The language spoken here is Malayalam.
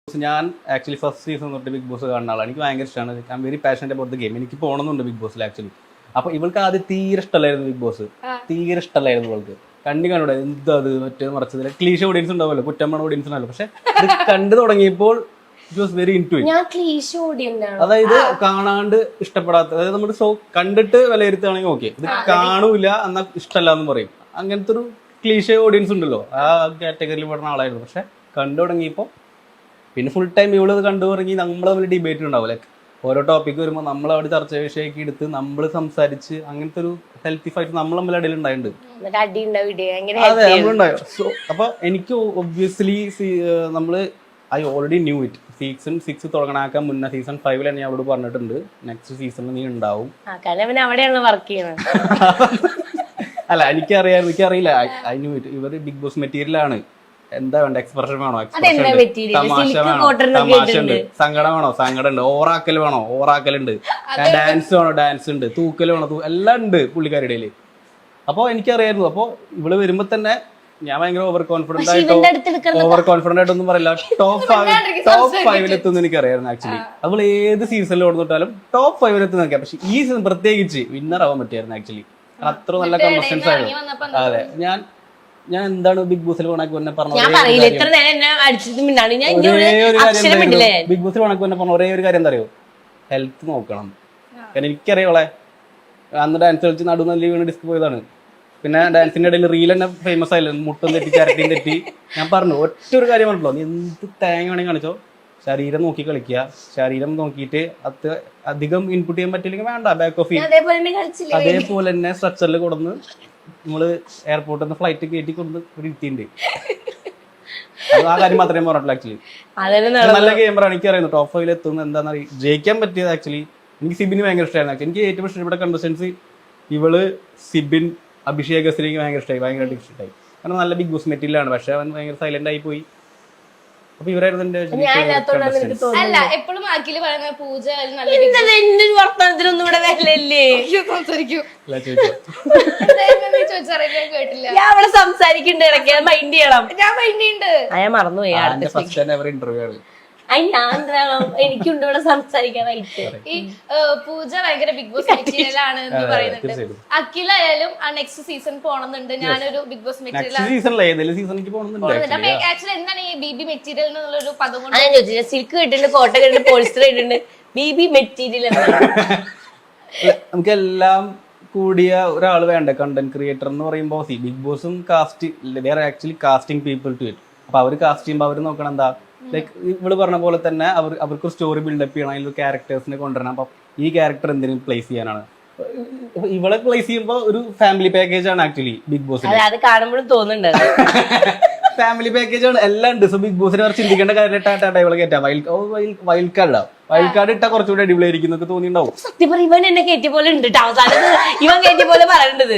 ഞാൻ ആക്ച്വലി ഫസ്റ്റ് സീസൺ തൊട്ട് ബിഗ് ബോസ് കാണുന്ന ആളാണ്. എനിക്ക് ഭയങ്കര ഇഷ്ടമാണ്. I am very passionate about the game. എനിക്ക് പോകണമെന്നുണ്ട് ബിഗ് ബോസിൽ ആക്ച്വലി. അപ്പൊ ഇവൾക്ക് ആദ്യം തീരെ ഇഷ്ടമല്ലായിരുന്നു ബിഗ് ബോസ്. തീരെ ഇഷ്ടമല്ലായിരുന്നു ഇവൾക്ക്. കണ്ടൂടെ എന്താ അത് മറ്റേ മറിച്ചതിൽ ക്ലീഷ ഓഡിയൻസ് ഉണ്ടാവുമല്ലോ, കുറ്റമ്മ ഓഡിയൻസ് ഉണ്ടാവല്ലോ. പക്ഷെ ഇത് കണ്ടു തുടങ്ങിയപ്പോൾ it was very into it. അതായത് കാണാണ്ട് ഇഷ്ടപ്പെടാത്ത, അതായത് നമ്മൾ ഷോ കണ്ടിട്ട് വിലയിരുത്തുകയാണെങ്കിൽ ഓക്കെ, ഇത് കാണൂല എന്നാൽ ഇഷ്ടമല്ല എന്ന് പറയും. അങ്ങനത്തെ ഒരു ക്ലീഷ ഓഡിയൻസ് ഉണ്ടല്ലോ, ആ കാറ്റഗറിയിൽ പെടുന്ന ആളായിരുന്നു. പക്ഷെ കണ്ടു തുടങ്ങിയപ്പോൾ പിന്നെ ഫുൾ ടൈം ഇവള് കണ്ടു തുടങ്ങി. നമ്മൾ തമ്മിൽ ഡിബേറ്റ് ഉണ്ടാവും. ലൈക്ക് ഓരോ ടോപ്പിക് വരുമ്പോൾ നമ്മൾ അവിടെ ചർച്ച വിഷയമൊക്കെ എടുത്ത് നമ്മൾ സംസാരിച്ച് അങ്ങനത്തെ ഒരു ഹെൽത്തി ഫൈറ്റ് നമ്മൾ തമ്മിൽ ഇടയിൽ ഉണ്ടായിട്ടുണ്ട്. അതെ, നമ്മളുണ്ടായോ. സോ അപ്പൊ എനിക്ക് ഒബ്വിയസ്ലി നമ്മള് I already new it. Season 6 തുടങ്ങണാക്കാൻ മുന്നേ സീസൺ 5 ഞാൻ അവിടെ പറഞ്ഞിട്ടുണ്ട് നെക്സ്റ്റ് സീസണിൽ നീ ഉണ്ടാവും. അല്ല എനിക്കറിയില്ല. I new it. ഇവര് ബിഗ് ബോസ് മെറ്റീരിയൽ ആണ്. എന്താ വേണ്ട, എക്സ്പ്രഷൻ വേണോ, തമാശ വേണോ, തമാശ ഉണ്ട്, സങ്കടം വേണോ, സങ്കടം ഉണ്ട്, ഓറാക്കൽ വേണോ, ഓറാക്കലുണ്ട്, ഡാൻസ് വേണോ, ഡാൻസ് ഉണ്ട്, തൂക്കൽ വേണോ, എല്ലാം ഉണ്ട് പുള്ളിക്കാരുടെ. അപ്പൊ എനിക്കറിയായിരുന്നു. അപ്പൊ ഇവള് വരുമ്പോ തന്നെ ഞാൻ ഭയങ്കര ഓവർ കോൺഫിഡന്റ് ആയിട്ടൊന്നും പറയില്ല. ടോപ്പ് 5 എത്തുമെന്ന് എനിക്കറിയായിരുന്നു ആക്ച്വലി. അവള് ഏത് സീസണിൽ ഓടുന്നിട്ടാലും ടോപ്പ് 5 എത്തുന്ന നോക്കിയാ. പക്ഷെ ഈ സീസൺ പ്രത്യേകിച്ച് വിന്നർ ആവാൻ പറ്റിയായിരുന്നു ആക്ച്വലി. അത്ര നല്ല കണ്ടസ്റ്റൻസ് ആയിരുന്നു. അതെ, ഞാൻ എന്താണ് ബിഗ് ബോസിൽ പോണക്ക് പറഞ്ഞ ബിഗ് ബോസിൽ പോണക്ക് പറഞ്ഞ ഒരേ ഒരു കാര്യം എന്താ അറിയോ, ഹെൽത്ത് നോക്കണം. കാരണം എനിക്കറിയോളെ അന്ന് ഡാൻസ് കളിച്ച് നടുന്നല്ലി വീണ് ഡിസ്ക് പോയതാണ്. പിന്നെ ഡാൻസിന്റെ ഇടയിൽ റീൽ തന്നെ ഫേമസ് ആയില്ല, മുട്ടും തെറ്റി ചരട്ടിയും തെറ്റി. ഞാൻ പറഞ്ഞു ഒറ്റ ഒരു കാര്യം പറഞ്ഞല്ലോ, നീ എന്ത് തേങ്ങ വേണമെങ്കിൽ കാണിച്ചോ, ശരീരം നോക്കി കളിക്കുക. ശരീരം നോക്കിയിട്ട് അത് അധികം ഇൻപുട്ട് ചെയ്യാൻ പറ്റില്ലെങ്കിൽ വേണ്ട, ബാക്ക് ഓഫ് ചെയ്യും. അതേപോലെ തന്നെ സ്ട്രക്ചറിൽ കൊടുന്ന് നമ്മള് എയർപോർട്ടിൽ നിന്ന് ഫ്ലൈറ്റ് കയറ്റി കൊണ്ട് ഒരു ഇരുത്തിണ്ട്. ആ കാര്യം മാത്രമേ പറഞ്ഞിട്ടുള്ളൂ ആക്ച്വലി. നല്ല ഗെയിമറാണ്, എനിക്കറിയുന്നു. ടോപ്പ് 5 എത്തുന്ന എന്താണെന്ന് ജയിക്കാൻ പറ്റിയത് ആക്ച്വലി. എനിക്ക് സിബിന് ഭയങ്കര ഇഷ്ടമായിരുന്നു. ആക്ച്വലി എനിക്ക് ഏറ്റവും ഇഷ്ടപ്പെട്ട കണ്ടസ്റ്റൻസ് ഇവള്, സിബിൻ, അഭിഷേക് എനിക്ക് ഭയങ്കര ഇഷ്ടമായി, ഭയങ്കരമായിട്ട് ഇഷ്ടമായി. കാരണം നല്ല ബിഗ് ബോസ് മെറ്റീരിയലാണ്. പക്ഷെ അവൻ ഭയങ്കര സൈലന്റ് ആയി പോയി. അപ്പൊ ഇവരായിരുന്നു എന്റെ വർത്തമാനത്തിനൊന്നും ഇവിടെ വിലയില്ലേ? ഞാൻ അവിടെ സംസാരിക്കണ്ട്, ഇടയ്ക്ക് മൈൻഡ് ചെയ്യണം. ഞാൻ മറന്നുപോയി. ഇന്റർവ്യൂ ആണ്. എനിക്കുണ്ട് ഇവിടെ സംസാരിക്കാനായിട്ട്. ഈ പൂജ ഭയങ്കര ബിഗ് ബോസ് മെറ്റീരിയൽ ആണ് എന്ന് പറയുന്നുണ്ട്. അഖില ആയാലും ആ നെക്സ്റ്റ് സീസൺ പോണെന്നുണ്ട്. ഞാനൊരു ബിഗ് ബോസ് മെറ്റീരിയൽ ആക്ച്വലി എന്താണ് ഈ ബിബി മെറ്റീരിയൽ എന്നുള്ളൊരു പദം കൊണ്ട് ഞാൻ ചോദിച്ചില്ല. സിൽക്ക് കിട്ടുന്നുണ്ട്, കോട്ട കിട്ടുന്നുണ്ട്, പോളിസ്റ്റർ കിട്ടുന്നുണ്ട്, ബിബി മെറ്റീരിയൽ നമുക്ക് എല്ലാം കൂടിയ ഒരാൾ വേണ്ട കണ്ടന്റ് ക്രിയേറ്റർ എന്ന് പറയുമ്പോൾ. ബിഗ് ബോസും കാസ്റ്റ് വേറെ actually casting people to it. അപ്പൊ അവർ കാസ്റ്റ് ചെയ്യുമ്പോൾ അവർ നോക്കണം എന്താ, ലൈക്ക് ഇവള് പറഞ്ഞ പോലെ തന്നെ അവർക്ക് സ്റ്റോറി ബിൽഡപ്പ് ചെയ്യണം, അതിൽ ക്യാരക്ടേഴ്സിനെ കൊണ്ടുവരണം. അപ്പൊ ഈ ക്യാരക്ടർ എന്തിനും പ്ലേസ് ചെയ്യാനാണ്. ഇവളെ പ്ലേസ് ചെയ്യുമ്പോൾ ഒരു ഫാമിലി പാക്കേജ് ആണ് ആക്ച്വലി ബിഗ് ബോസ്. അത് കാണുമ്പോഴും തോന്നുന്നുണ്ട് ഫാമിലി പാക്കേജ് ആണ്, എല്ലാം ഉണ്ട്. സോ ബിഗ് ബോസിനെ അവർ ചിന്തിക്കേണ്ട കാര്യം ഇവളെ കയറ്റാം. വൈൽഡ് കാർഡ് ഇടാം. വൈൽഡ് കാർഡ് ഇട്ടാൽ കുറച്ചുകൂടി അടിപൊളിയായിരിക്കും എന്നൊക്കെ തോന്നിയിട്ടുണ്ടാവും. സത്യം പറ, ഇവൻ എന്നെ കയറ്റിയ പോലെ ഉണ്ട്. അവസാനം ഇവൻ കയറ്റിയ പോലെ പറയേണ്ടത്.